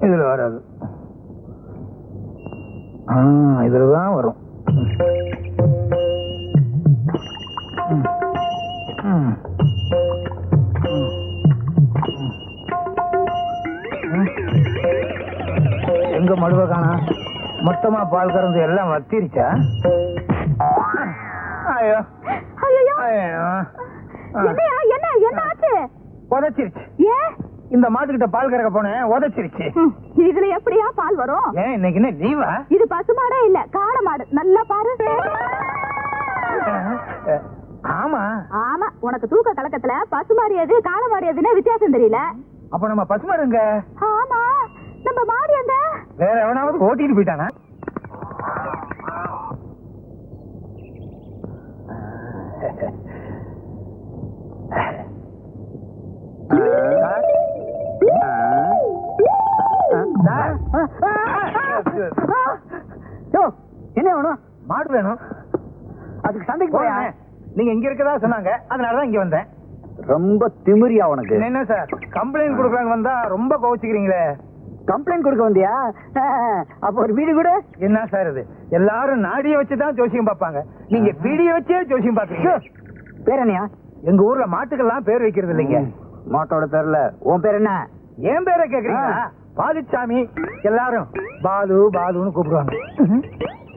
இதுல வராது. இதுலதான் வரும். எங்க மடுவ காணா? மொத்தமா பால் கறந்து எல்லாம் வத்திருச்சா? ஐயோ உதச்சிருச்சு. இந்த மாட்டுக்கிட்ட பால் கறக்க போனேன், உதச்சிருச்சு. இதுல எப்படியா பால் வரும்? ஏன் இன்னைக்கு என்ன லீவா? இது பசுமாடே இல்ல, காளை மாடு. நல்லா பாரு. ஆமா ஆமா, உனக்கு தூக்க கலக்கத்துல பசுமாடு எது காளை மாடு எதுன்னு வித்தியாசம் தெரியல. அப்ப நம்ம பசுமாடுங்க. ஆமா, நம்ம மாடு எங்க? வேற எவனாவது ஓட்டிட்டு போயிட்டானா? என்ன வேணும்? மாடு வேணும். அதுக்கு சண்டைக்கு போறேன். நீங்க இங்க இருக்கதா சொன்னாங்க, அதனாலதான் இங்க வந்தேன். ரொம்ப திமிரியா உனக்கு? என்ன சார் கம்ப்ளைண்ட் கொடுக்கறாங்க வந்தா ரொம்ப கோவிச்சுக்கிறீங்களே. கம்ப்ளைண்ட் கொடுக்க வந்தியா? அப்ப ஒரு வீடு கூட. என்ன சார் இது? எல்லாரும் நாடிய வச்சுதான் ஜோசியம் பார்ப்பாங்க, நீங்க பீடிய வச்சே ஜோசியம் பாக்குறீங்க. பேர் என்னையா? எங்க ஊர்ல மாட்டுக்கெல்லாம் பேர் வைக்கிறது இல்லைங்க. மாட்டோட பேர்ல உன் பேர் என்ன? ஏன் பேரை கேக்குறீங்களா? பாலுச்சாமி. எல்லாரும் பாலு பாலுன்னு கூப்பிடுவாங்க.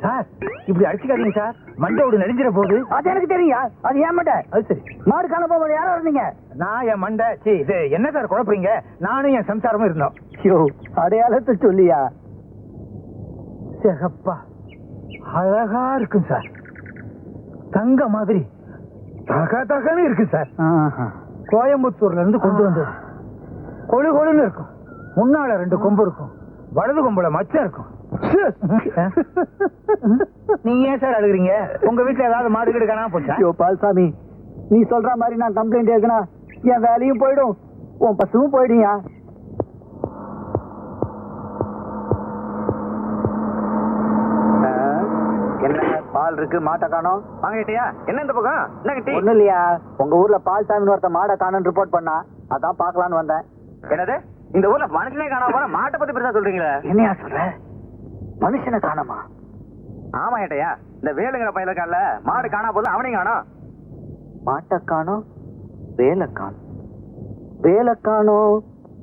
சார் இப்படி அடிச்சுக்காதீங்க சார், மண்டோடு நெடுஞ்சிட போகுது. அது எனக்கு தெரியா? அது ஏன் மண்டை? அது சரி. மாடு காண போகும்போது யாரோ இருந்தீங்க? நான் என் மண்டை. சி இது என்ன சார் குழப்பறீங்க? நானும் என் சம்சாரமும் இருந்தோம். ஐயோ, அடையாளத்தை சொல்லியா? சிகப்பா அழகா இருக்கும் சார், தங்க மாதிரி தக தகன்னு இருக்கு சார். கோயம்புத்தூர்ல இருந்து கொண்டு வந்தது. கொழு கொழுன்னு இருக்கும். முன்னால 2 கொம்பு இருக்கும், வலது கொம்புல மச்சம் இருக்கும். நீங்க ஏன் சார் அழுகுறீங்க? உங்க வீட்டுல ஏதாவது மாடு கீடு காணாம போச்சா? ஐயோ பால்சாமி, நீ சொல்ற மாதிரி நான் கம்ப்ளைண்ட் எழுதுனா என் வேலையும் போயிடும், உன் பசுவும் போயிடுயா. என்ன பால் இருக்கு, மாட்டை காணோம்? வாங்கிட்டியா? என்ன இந்த பக்கம் என்ன கட்டி? ஒண்ணும் இல்லையா, உங்க ஊர்ல பால்சாமின்னு ஒருத்த மாடை காணோன்னு ரிப்போர்ட் பண்ணா, அதான் பாக்கலான்னு வந்தேன். என்னது இந்த ஊர்ல மனுஷனே காணாம போற மாட்டை பத்தி பெருசா சொல்றீங்களா? என்னையா சொல்ற? மனுஷனை காணோமா? ஆமா ஏட்டையா, இந்த வேலுங்கிற பையல காணல, மாடு காணா போது அவனையும் காணோம். மாட்டை காணோம், வேலை காணோம், வேலை காணோம்,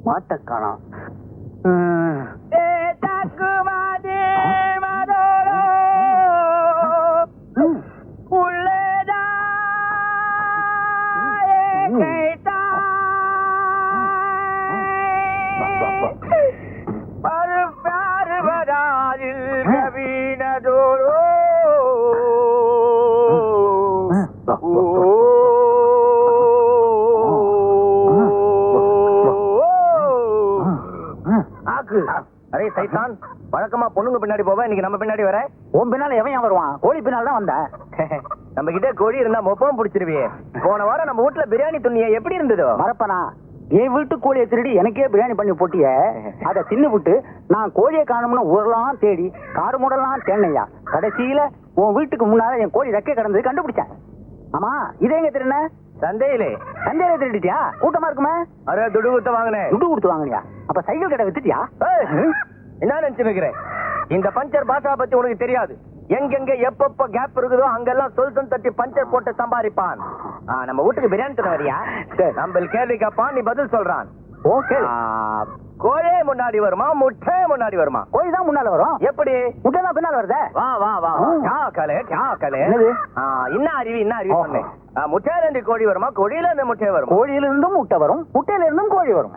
மாட்டை காணோம். அரே சைத்தான், வழக்கமா பொண்ணுங்க பின்னாடி போவ, இன்னைக்கு நம்ம பின்னாடி வர. உன் பின்னால எவன் வருவான்? கோழி பின்னால தான் வந்தேன். நம்ம கிட்ட கோழி இருந்தா மொப்பம் பிடிச்சிருவியே. போன வாரம் நம்ம வீட்டுல பிரியாணி துண்ணிய எப்படி இருந்ததோ? மறப்பனா? என் வீட்டு கோழியை திருடி எனக்கே பிரியாணி பண்ணி போட்டிய, அதை தின்னு விட்டு நான் கோழியை காணும்னு ஊரெல்லாம் தேடி காடு மூடலாம் தேனையா, கடைசியில உன் வீட்டுக்கு முன்னால என் கோழி ரெக்கை கிடந்தது கண்டுபிடிச்சேன். ஆமா, இதே எங்க திருண்ண? சந்தையிலே. சந்தையில திருடிட்டியா? கூட்டமா இருக்குமே. அரே துடு கொடுத்து வாங்கினேன். துடு கொடுத்து வாங்கினியா? அப்ப சைக்கிள் கடை வித்துட்டியா? என்ன நினைச்சு வைக்கிறேன்? இந்த பஞ்சர் பாஷா பத்தி உனக்கு தெரியாது. எங்கெங்க எப்பப்ப கேப் இருக்குதோ அங்கெல்லாம் சொல் தட்டி பஞ்சர் போட்டு சம்பாதிப்பான். நம்ம வீட்டுக்கு பிரியாணி தர வரியா? நம்ம கேள்வி கேட்பான், நீ பதில் சொல்றான். ஓகே. கோழி முன்னாடி வருமா முட்டை முன்னாடி வருமா? கோழி தான் முன்னால வரும். எப்படி? முட்டை தான் பின்னால வருதே. வா வா வா. என்னது? என்ன அறிவு சொன்னேன். முட்டையில இருந்து கோழி வருமா, கோழியில இருந்து முட்டை வரும்? கோழியில இருந்தும் முட்டை வரும், முட்டையில இருந்தும் கோழி வரும்.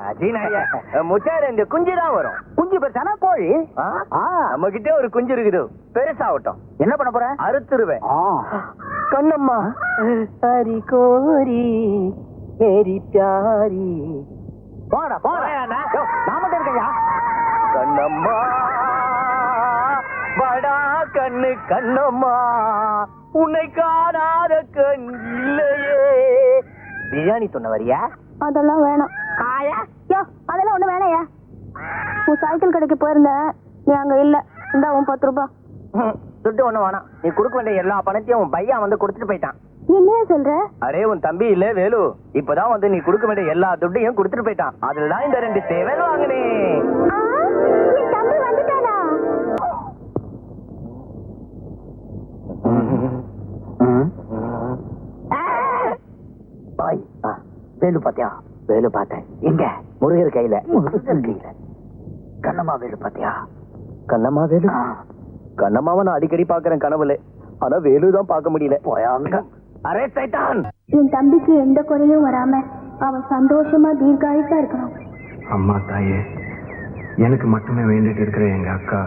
முட்டையில இருந்து குஞ்சு தான் வரும். குஞ்சு பெருசானா கோழி. நம்ம கிட்ட ஒரு குஞ்சு இருக்குது, பெருசாகட்டும். என்ன பண்ண போற? அறுத்துருவேன். கண்ணம்மா ஹரி கோரி மேரி பியாரி. போடா போடா, நான் மட்டும் இருக்கேன். கண்ணம்மா படா கண்ணு கண்ணம்மா, உன்னை காணாத கண் இல்லையே. பிரியாணி சொன்ன வரியா? அதெல்லாம் வேணாம். அதெல்லாம் ஒண்ணு வேணையா? உன் சைக்கிள் கடைக்கு போயிருந்தேன், நீ அங்க இல்ல. இந்த உன் 10 ரூபாய் துட்டு ஒண்ணு வேணாம். நீ கொடுக்க வேண்டிய எல்லா பணத்தையும் உன் பையன் வந்து கொடுத்துட்டு போயிட்டான். என்னையா சொல்ற? அரே உன் தம்பி இல்ல வேலு இப்பதான் வந்து நீ கொடுக்க வேண்டிய எல்லா துட்டையும் கொடுத்துட்டு போயிட்டான். அதுலதான் இந்த 2 சேவல் வாங்கினேன். என் தம்பி வந்துட்டானா? வேலு பாத்தியா? வேலு பார்த்தேன். எங்க? முருகர் கையில. முருகர் கையில. கண்ணம்மா வேலு பாத்தியா? கண்ணம்மா வேலு? கண்ணம்மாவை நான் அடிக்கடி பாக்குறேன் கனவுல. ஆனா வேலுதான் பார்க்க முடியல. அரே சைத்தான், என் தம்பிக்கு எந்த குறையும் வராம அவன் சந்தோஷமா தீர்காயுசா இருக்கணும். அம்மா தாயே, எனக்கு மட்டுமே வேண்டிட்டு இருக்கிற எங்க அக்கா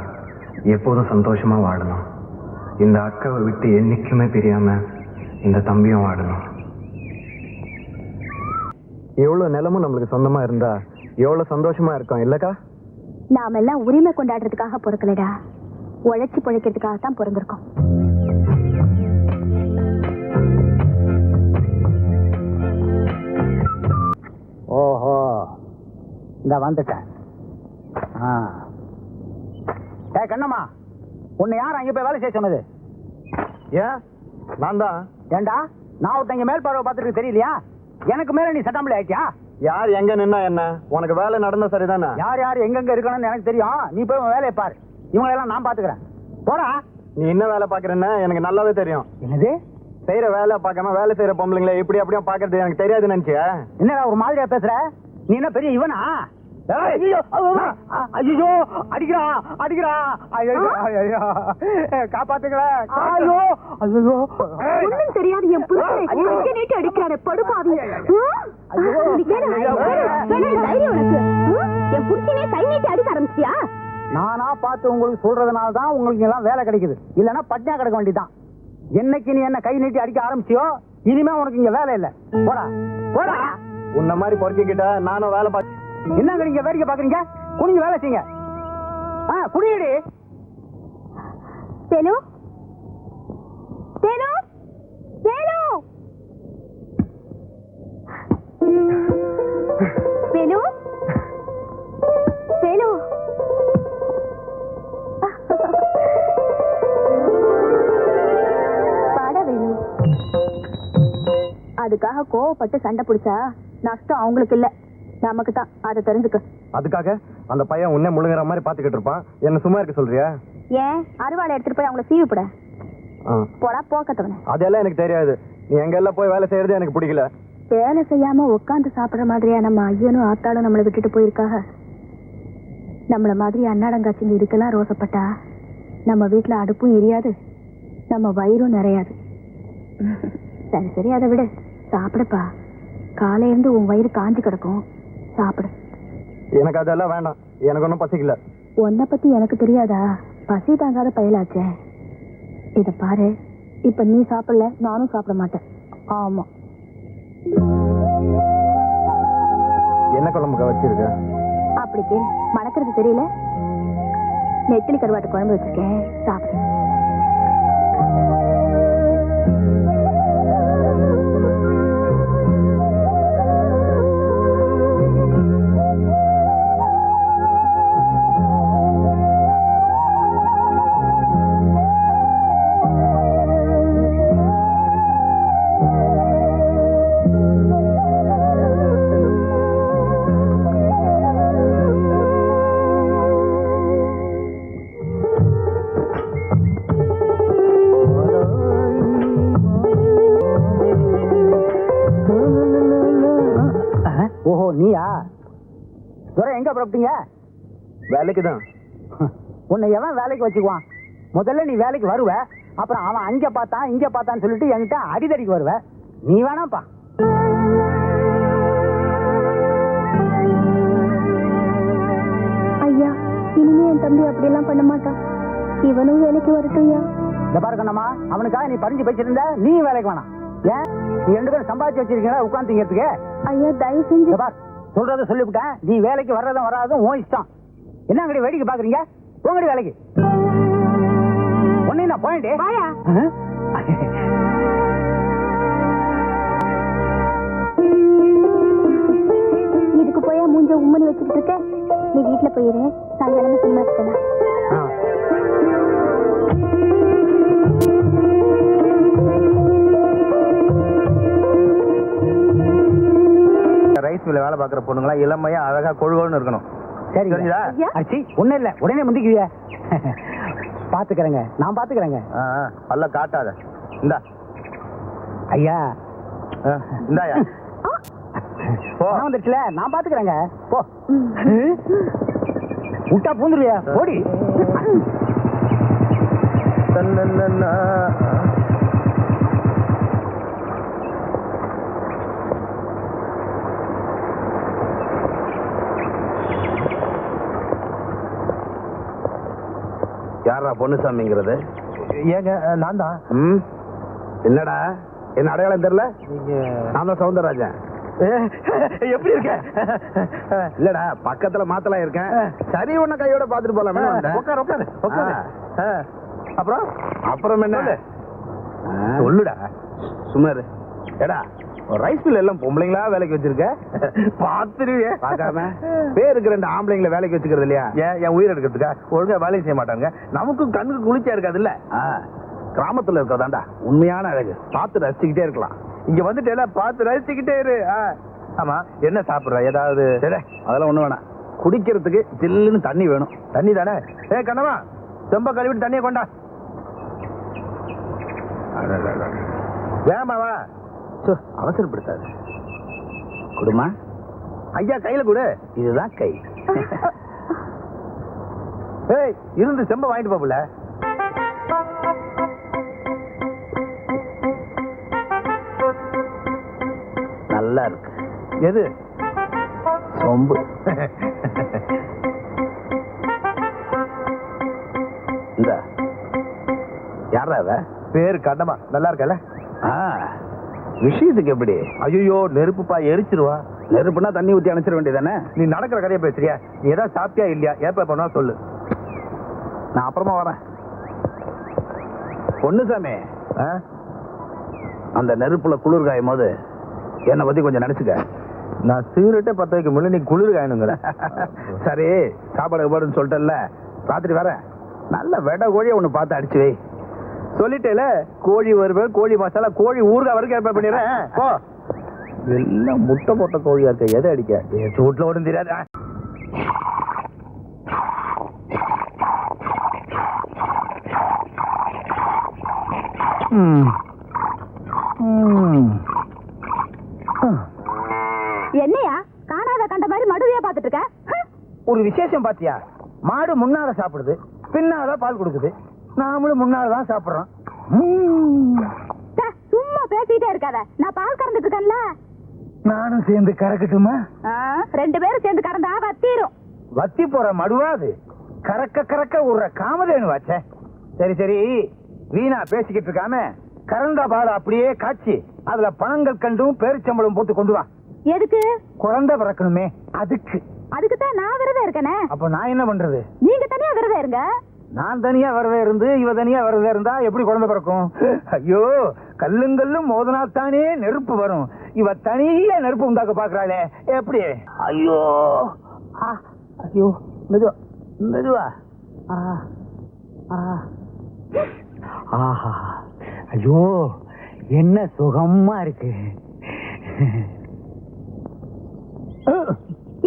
எப்போதும் சந்தோஷமா வாழணும். இந்த அக்காவை விட்டு என்னைக்குமே பிரியாம இந்த தம்பியும் வாழணும். எவ்வளவு நிலமும் நம்மளுக்கு சொந்தமா இருந்தா எவ்வளவு சந்தோஷமா இருக்கும் இல்லக்கா? நாம எல்லாம் உரிமை கொண்டாடுறதுக்காக பொறுக்கலடா, உழைச்சி பிழைக்கிறதுக்காக தான் பிறந்திருக்கோம். ஓஹோ, இந்த வந்துட்டேன். கண்ணம்மா, உன்னை யார் அங்க போய் வேலை செய்ய சொன்னது? ஏன்? நான் தான். ஏண்டா, நான் ஒருத்தங்க மேல் பார்வை பார்த்துட்டு தெரியலையா? எனக்கு மேல நீ சட்டாம்பளி ஆயிட்டியா? யார் எங்க நின்னா என்ன? உனக்கு வேலை நடந்தா சரிதானே? யார் யார் எங்கெங்க இருக்கணும்னு எனக்கு தெரியும். நீ போய் உன் வேலையை பாரு. இவங்களெல்லாம் நான் பாத்துக்கிறேன். போடா. நீ என்ன வேலை பாக்குறேன்னு எனக்கு நல்லாவே தெரியும். என்னது? செய்யற வேலை பார்க்காம வேலை செய்யற பொம்பளைங்களை இப்படி அப்படியே பாக்குறது எனக்கு தெரியாது நினைச்சியா? என்னடா ஒரு மாதிரியா பேசுற? நீ என்ன பெரிய இவனா? ஐயோ அடிக்கிறா அடிக்கிறா, காப்பாத்துங்கள. ஐயோ ஐயோ, ஒண்ணும் தெரியாது என் புருஷனை கையை நீட்டி அடிக்கிறானே படுபாவி. என் புருஷனே கை நீட்டி அடிக்க ஆரம்பிச்சியா? நானா பார்த்து உங்களுக்கு சொல்றதுனால தான் உங்களுக்கு எல்லாம் வேலை கிடைக்குது. இல்லன்னா பட்னியா கிடக்க வேண்டியதான். என்னைக்கு நீ என்ன கை நீட்டி அடிக்க ஆரம்பிச்சியோ இனிமே உனக்கு இங்க வேலை இல்ல. போடா போடா. உன்ன மாதிரி பொறுக்கிக்கிட்ட நானும் வேலை பார்த்து. என்னங்க நீங்க வேடிக்கை பாக்குறீங்க? குனிஞ்சு வேலை செய்யுங்க. குடியடி. தேனு தேனு தேனு வேலு வேலு, பாட வேலு. அதுக்காக கோவப்பட்டு சண்டை பிடிச்சா நஷ்டம் அவங்களுக்கு இல்ல, நமக்கு தான். அதை தெரிஞ்சுக்க. அதுக்காக அந்த பையன் உன்னை முழுங்குற மாதிரி பாத்துக்கிட்டு இருப்பான். என்ன சும்மா இருக்க சொல்றியா? ஏன் அருவாளை எடுத்துட்டு போய் அவங்கள சீவிப்பட? போடா போக்கத்தவன. அதெல்லாம் எனக்கு தெரியாது. நீ எங்க எல்லாம் போய் வேலை செய்யறது எனக்கு பிடிக்கல. வேலை செய்யாம உட்காந்து சாப்பிடுற மாதிரியா நம்ம ஐயனும் ஆத்தாளும் நம்மளை விட்டுட்டு போயிருக்காக? நம்மள மாதிரி அன்னாடங்காட்சிங்க இதுக்கெல்லாம் ரோசப்பட்டா நம்ம வீட்டுல அடுப்பும் எரியாது, நம்ம வயிறும் நிறையாது. சரி சரி, அதை விட சாப்பிடுப்பா. காலையில இருந்து உன் வயிறு காஞ்சி கிடக்கும், சாப்பிடு. எனக்கு அதெல்லாம் வேண்டாம். எனக்கு ஒன்றும் பசிக்கல. உன்னை பத்தி எனக்கு தெரியாதா? பசி தாங்காத பயலாச்சே. இத பாரு, இப்ப நீ சாப்பிடல, நானும் சாப்பிட மாட்டேன். ஆமா. என்ன குழம்புக்கா வச்சிருக்க? அப்படி கேளு, மணக்கிறது தெரியல. நெத்திலி கருவாட்டு குழம்பு வச்சிருக்கேன், சாப்பிடு. ஓஹோ, நீயா? துரை எங்க புறப்பட்டீங்க? வேலைக்கு தான். உன்னை எவன் வேலைக்கு வச்சுக்குவான்? முதல்ல நீ வேலைக்கு வருவ, அப்புறம் அவன் அங்க பார்த்தான் இங்க பார்த்தான்னு சொல்லிட்டு என்கிட்ட அடிதடிக்கு வருவ. நீ வேணாப்பா. ஐயா, இனிமே என் தம்பி அப்படியெல்லாம் பண்ண மாட்டான். இவனும் வேலைக்கு வரட்டும் ஐயா. இந்த பாரு கண்ணம்மா, அவனுக்காக நீ பறிஞ்சு வச்சிருந்த, நீ வேலைக்கு வேணாம். ஏன்? நீ 2 பேரும் சம்பாதிச்சு வச்சிருக்கீங்களா உட்காந்துங்கிறதுக்கு? ஐயா தயவு செஞ்சு. பார், சொல்றத சொல்லிவிட்டேன். நீ வேலைக்கு வர்றதும் வராதும் உன் இஷ்டம். என்ன அங்கடி வேடிக்கை பாக்குறீங்க? உங்கடி வேலைக்கு ஒன்னு நான் போயிட்டு இதுக்கு போய் மூஞ்ச உம்மனி வச்சுக்கிட்டு இருக்க. நீ வீட்டுல போயிரு, சாயங்காலமா சினிமா இருக்கலாம். பாக்குற பொண்ணுங்களா இளமையா அழகா கொழுகோன்னு இருக்கணும். சரி தெரிஞ்சுதா? அச்சி ஒண்ணும் இல்ல, உடனே முந்திக்குவிய. பாத்துக்கிறேங்க, நான் பாத்துக்கிறேங்க. பல்ல காட்டாத. இந்தா ஐயா இந்தாயா பணம் வந்துருச்சுல, நான் பாத்துக்கிறேங்க. போ விட்டா பூந்துருவியா, ஓடி. யாரா பொன்னுசாமிங்கிறது? ஏங்க நான் தான். என்னடா என்ன அடையாளம் தெரியல? நான் தான் சவுந்தரராஜன். எப்படி இருக்க? இல்லடா பக்கத்துல மாத்தலாம் இருக்கேன். சரி உன்ன கையோட பாத்துட்டு போலாமே. உட்காரு உட்காரு உட்காரு. அப்புறம் அப்புறம் என்ன சொல்லுடா. சுமாரு ஏடா ரைஸ் மில் எல்லாம் பொம்பளைங்களா வேலைக்கு வச்சிருக்க? பாத்துருவியே பாக்காம பேருக்கு 2 ஆம்பளைங்களை வேலைக்கு வச்சுக்கிறது இல்லையா? என் உயிர் எடுக்கிறதுக்கா? ஒழுங்கா வேலையும் செய்ய மாட்டாங்க. நமக்கும் கண்ணுக்கு குளிர்ச்சியா இருக்காது இல்ல? கிராமத்துல இருக்கதாண்டா உண்மையான அழகு. பார்த்து ரசிச்சுக்கிட்டே இருக்கலாம். இங்க வந்துட்டு எல்லாம் பார்த்து ரசிச்சுக்கிட்டே இரு. ஆமா, என்ன சாப்பிடுற? ஏதாவது? அதெல்லாம் ஒண்ணு வேணாம். குடிக்கிறதுக்கு ஜில்லுன்னு தண்ணி வேணும். தண்ணி தானே? கண்ணவா, செம்ப கழுவிட்டு தண்ணியை கொண்டா. வேமாவா? அவசரப்படுத்தாது. குடுமா ஐயா கையில கொடு. இதுதான் கை. இருந்து செம்ப வாங்கிட்டு போகல. நல்லா இருக்கு. எது? சொம்பு. இந்த யாரா அவ? பேரு கண்ணமா. நல்லா இருக்கல? விஷயத்துக்கு எப்படி? ஐயோ நெருப்புப்பா, எரிச்சிருவா. நெருப்புனா தண்ணி ஊத்தி அணைச்சிட வேண்டியதானே? நீ நடக்கிற கதையை பேசுறியா? நீ ஏதாவது சாப்பிட்டியா இல்லையா? ஏப்ப பண்ணா சொல்லு, நான் அப்புறமா வரேன். பொன்னுசாமி, அந்த நெருப்புல குளிர் காயும் போது என்னை பத்தி கொஞ்சம் நினைச்சுக்க. நான் சிகரெட்டே 10 வைக்க முடியல, நீ குளிர் காயணுங்கிற. சரி சாப்பாடு போடுன்னு சொல்லிட்டேன்ல, ராத்திரி வரேன். நல்ல வெட கோழியை ஒண்ணு பார்த்து அடிச்சு வை. சொல்லிட்டேல, கோழி வறுவல், கோழி மசாலா, கோழி ஊறுகாய் வரைக்கும் ஏற்பாடு பண்ணிடுறேன். போ. எல்லாம் முட்டை போட்ட கோழியா இருக்க. எதை அடிக்க? சூட்ல ஒன்றும் தெரியாது. என்னையா காணாத கண்ட மாதிரி மடுவையா பாத்துட்டு இருக்க? ஒரு விசேஷம் பாத்தியா? மாடு முன்னால சாப்பிடுது, பின்னால பால் கொடுக்குது. நாமளும் முன்னாலதான் சாப்பிடுறோம். சும்மா பேசிட்டே இருக்காத, நான் பால் கறந்துட்டு இருக்கேன்ல. நானும் சேர்ந்து கறக்கட்டுமா? 2 பேரும் சேர்ந்து கறந்தா வத்திரும். வத்தி போற மடுவாது, கறக்க கறக்க விடுற காமதேனு வாச்சே. சரி சரி, வீணா பேசிக்கிட்டு இருக்காம கறந்த பால் அப்படியே காய்ச்சி அதுல பணங்கள் கண்டும் பேரிச்சம்பளம் போட்டு கொண்டு வா. எதுக்கு? குழந்தை பிறக்கணுமே, அதுக்கு. அதுக்குதான் நான் விரதம் இருக்கனே. அப்ப நான் என்ன பண்றது? நீங்க தனியா விரதம் இருங்க. நான் தனியா விரதம் இருந்து இவ தனியா விரதம் இருந்தா எப்படி குழந்தை பிறக்கும்? ஐயோ, கல்லுங்கல்லும் மோதனாத்தானே நெருப்பு வரும். இவ தனியா நெருப்பு உண்டாக்க பாக்குறாளே, எப்படி? ஐயோ ஐயோ, மெதுவா மெதுவா. ஆஹா, ஐயோ என்ன சுகமா இருக்கு.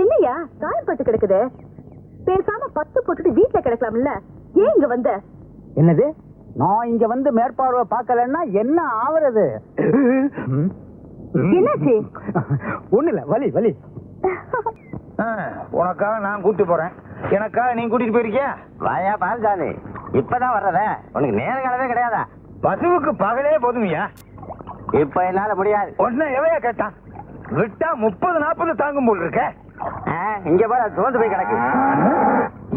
என்னையா காயப்பட்டு கிடக்குது? பேசாம 10 போட்டுட்டு வீட்டுல கிடக்கலாம்ல, ஏன் இங்க வந்த? என்னது? நான் இங்க வந்து மேற்பார்வை பார்க்கலன்னா என்ன ஆவறது? என்னாச்சு? ஒண்ணு இல்ல, வலி வலி. உனக்காக நான் கூட்டி போறேன், எனக்கா நீ கூட்டிட்டு போயிருக்கியா? வாயா பால்சாமி, இப்பதான் வர்றத உனக்கு நேரம் காலவே கிடையாதா? பசுவுக்கு பகலே போதுமையா? இப்ப என்னால முடியாது. ஒன்ன எவையா கேட்டான்? விட்டா 30-40 தாங்கும் போல் இருக்க. இங்க பாரு, சோர்ந்து போய் கிடக்கு.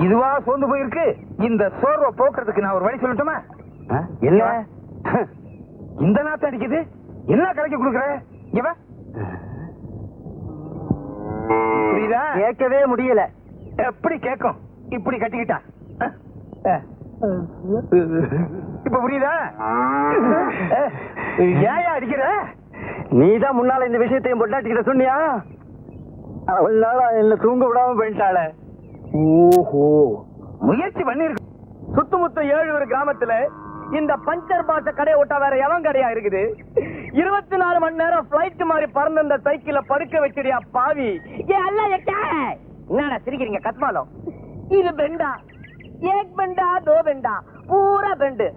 இதுவா சோர்ந்து போயிருக்கு? இந்த சோர்வை போக்குறதுக்கு நான் ஒரு வழி சொல்லட்டுமா? இல்ல, இந்த நாத்து அடிக்குது, என்ன கலக்கி கொடுக்குற? இவ புரியுதா? கேட்கவே முடியல. எப்படி கேட்கும்? இப்படி கட்டிக்கிட்டா இப்ப புரியுதா? ஏயா அடிக்கிற? நீதான் முன்னால இந்த விஷயத்தையும் பொட்டாட்டிக்கிட்ட சொன்னியா? அவளால என்ன தூங்க விடாம போயிட்டாள. ஓஹோ, முயற்சி பண்ணிருக்கு. சுத்தமுத்த 7 கிராமத்துல இந்த பஞ்சர் பாட்ட கடை விட்டா வேற எவன் கடையா இருக்குது? 24 மணி நேரம் பிளைட் மாதிரி பறந்து இந்த சைக்கிள படுக்க வச்சிடியா பாவி. என்னடா சிரிக்கிறீங்க கத்மாலம்? இது பெண்டா, ஏக் பெண்டா, தோ பெண்டா, பூரா பெண்டு.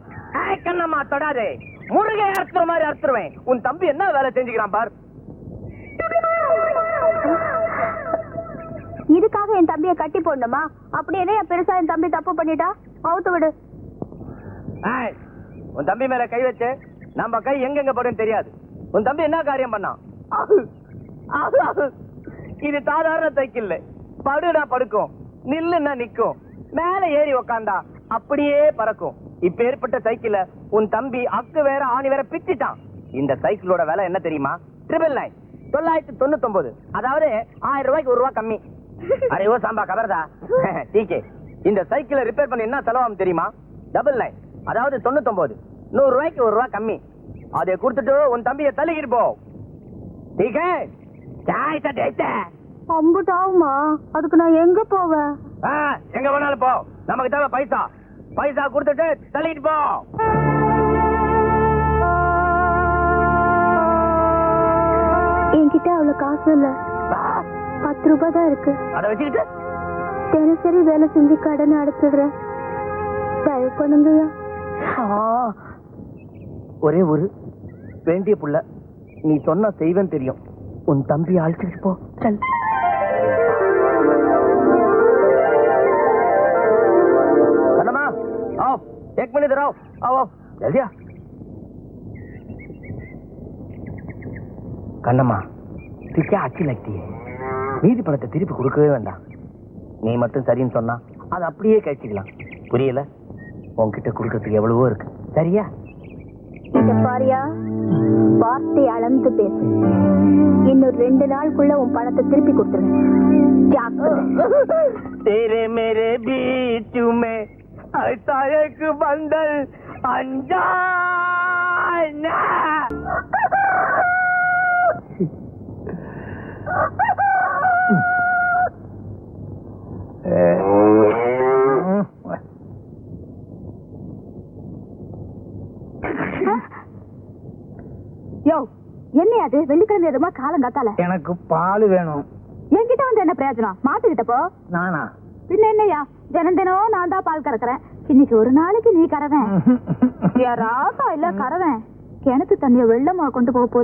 கண்ணம்மா தொடாதே, முருகை அறுத்துற மாதிரி அறுத்துருவேன். உன் தம்பி என்ன வேலை செஞ்சுக்கிறான் பார். இதுக்காக என் தம்பியை கட்டி போடணுமா? அப்படியே பெருசா என் தம்பி தப்பு பண்ணிட்டா அவுத்து விடு. உன் தம்பி மேல கை வச்சு நம்ம கை எங்கெங்க படும் தெரியாது. உன் தம்பி என்ன காரியம் பண்ணான்? இது சாதாரண சைக்கிள். படுனா படுக்கும், நில்லுன்னா நிக்கும், மேல ஏறி உக்காந்தா அப்படியே பறக்கும். இப்ப ஏற்பட்ட சைக்கிள உன் தம்பி அக்கு வேற ஆணி வேற பிச்சிட்டான். இந்த சைக்கிளோட விலை என்ன தெரியுமா? 999, 999. அதாவது 1000 ரூபாய்க்கு 1 ரூபாய் கம்மி. அரே ஓ சாம்பா கபர்தா. டீகே, இந்த சைக்கிளை ரிப்பேர் பண்ண என்ன செலவாகும் தெரியுமா? 99, அதாவது 99, 100 ரூபாய்க்கு 1 ரூபாய் கம்மி. அதை கொடுத்துட்டு உன் தம்பியை தள்ளிக்கிட்டு போ. டீகே, சாய் சட்டேச்ச. அம்புட்டாவுமா, அதுக்கு நான் எங்க போவேன்? எங்க வேணாலும் போ, நமக்கு தேவை பைசா. பைசா கொடுத்துட்டு தள்ளிட்டு போ. என்கிட்ட அவ்வளவு காசு இல்ல, 10 ரூபாய் தான் இருக்கு. அதை வச்சுக்கிட்டு தினசரி வேலை செஞ்சு கடன் அடைச்சிடுறேன், தயவு பண்ணுங்கய்யா. ஒரே ஒரு வேண்டிய புள்ள, நீ சொன்ன செய்வேன் தெரியும். உன் தம்பி அழைச்சிட்டு போ. சல். கண்ணம்மா, आओ, 1 मिनट इधर आओ, आओ, जल्दी आ. கண்ணம்மா, तू क्या अच्छी लगती है? மீதி பணத்தை திருப்பி கொடுக்கவே வேண்டாம். நீ மட்டும் சரின்னு சொன்னா அது அப்படியே கழிச்சுக்கலாம். புரியல? உன்கிட்ட கொடுக்கறதுக்கு எவ்வளவோ இருக்கு. சரியா? இத பாரியா, வார்த்தை அளந்து பேசு. இன்னும் 2 நாளுக்குள்ள உன் பணத்தை திருப்பி கொடுத்துருவேன். तेरे मेरे बीच में ऐसा एक बंधन अनजाना. யோ, என்ன அது வெள்ளிக்கிழமை எதுமா காலங்காத்தால? எனக்கு பால் வேணும். என்கிட்ட வந்து என்ன பிரயோஜனம்? மாட்டுக்கிட்ட போ. நானா? பின்ன என்னையா, தினம் தினம் நான் தான் பால் கறக்குறேன். இன்னைக்கு ஒரு நாளைக்கு நீ கறவேன். யாராக்கா இல்ல கறவேன். கிணத்து தண்ணிய வெள்ளமா கொண்டு போக